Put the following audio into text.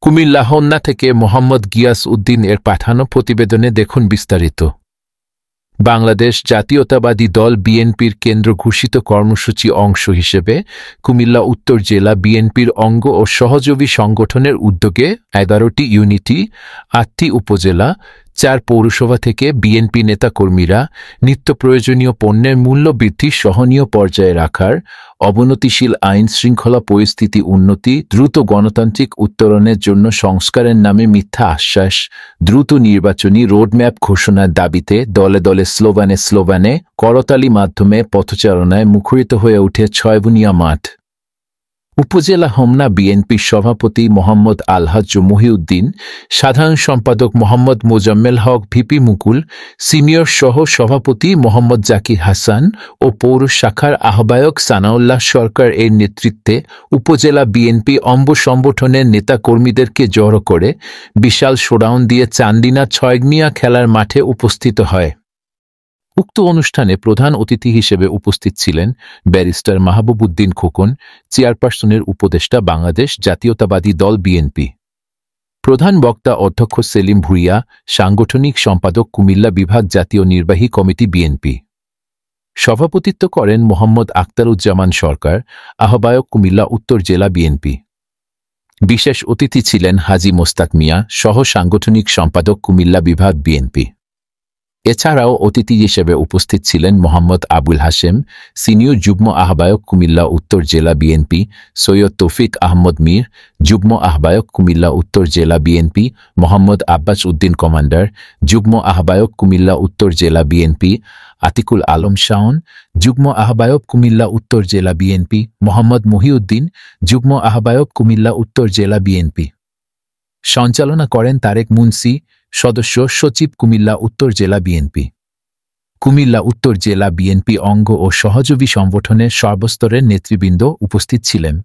কুমিল্লা হোমনা থেকে মোহাম্মদ গিয়াস উদ্দিন এর পাঠানো প্রতিবেদনে দেখুন বিস্তারিত। বাংলাদেশ জাতীয়তাবাদী দল বিএনপির কেন্দ্র ঘোষিত কর্মসূচি অংশ হিসেবে কুমিল্লা উত্তর জেলা বিএনপির অঙ্গ ও সহযোগী সংগঠনের উদ্যোগে 11টি ইউনিটি, 8টি উপজেলা, 4 পৌরসভা থেকে বিএনপি নেতাকর্মীরা নিত্য প্রয়োজনীয় পণ্যের মূল্য বৃদ্ধি সহনীয় পর্যায়ে রাখার, অবনতিশীল আইন শৃঙ্খলা পরিস্থিতি উন্নতি, দ্রুত গণতান্ত্রিক উত্তরণের জন্য সংস্কারের নামে মিথ্যা আশ্বাস, দ্রুত নির্বাচনী রোডম্যাপ ঘোষণার দাবিতে দলে দলে স্লোগানে করতালি মাধ্যমে পথচারণায় মুখরিত হয়ে ওঠে ছয়বুনিয়া মাঠ। উপজেলা হোমনা বিএনপির সভাপতি মোহাম্মদ আলহাজ্জ মহিউদ্দিন, সাধারণ সম্পাদক মোহাম্মদ মোজাম্মেল হক ভিপি মুকুল, সিনিয়র সহ সভাপতি মোহাম্মদ জাকির হাসান ও পৌর শাখার আহ্বায়ক সানাউল্লাহ সরকার এর নেতৃত্বে উপজেলা বিএনপি অঙ্গ সংগঠনের নেতাকর্মীদেরকে জড়ো করে বিশাল শোডাউন দিয়ে চান্দিনা ছয়গনিয়া খেলার মাঠে উপস্থিত হয়। উক্ত অনুষ্ঠানে প্রধান অতিথি হিসেবে উপস্থিত ছিলেন ব্যারিস্টার মাহবুব উদ্দিন খোকন, চেয়ারপারসনের উপদেষ্টা, বাংলাদেশ জাতীয়তাবাদী দল বিএনপি। প্রধান বক্তা অধ্যক্ষ সেলিম ভুঁইয়া, সাংগঠনিক সম্পাদক কুমিল্লা বিভাগ জাতীয় নির্বাহী কমিটি বিএনপি। সভাপতিত্ব করেন মোহাম্মদ আখতারুজ্জামান সরকার, আহ্বায়ক কুমিল্লা উত্তর জেলা বিএনপি। বিশেষ অতিথি ছিলেন হাজী মোস্তাক মিয়া, সহ সাংগঠনিক সম্পাদক কুমিল্লা বিভাগ বিএনপি। এছাড়াও অতিথি হিসেবে উপস্থিত ছিলেন মোহাম্মদ আবুল হাশেম, সিনিয়র যুগ্ম আহ্বায়ক কুমিল্লা উত্তর জেলা বিএনপি, সৈয়দ তৌফিক আহমদ মীর, যুগ্ম আহ্বায়ক কুমিল্লা উত্তর জেলা বিএনপি, মোহাম্মদ আব্বাস উদ্দিন কমান্ডার, যুগ্ম আহ্বায়ক কুমিল্লা উত্তর জেলা বিএনপি, আতিকুল আলম শাওন, যুগ্ম আহ্বায়ক কুমিল্লা উত্তর জেলা বিএনপি, মোহাম্মদ মহিউদ্দিন, যুগ্ম আহ্বায়ক কুমিল্লা উত্তর জেলা বিএনপি। সঞ্চালনা করেন তারেক মুন্সি, সদস্য সচিব কুমিল্লা উত্তর জেলা বিএনপি। কুমিল্লা উত্তর জেলা বিএনপি অঙ্গ ও সহযোগী সংগঠনের সর্বস্তরের নেতৃবৃন্দ উপস্থিত ছিলেন।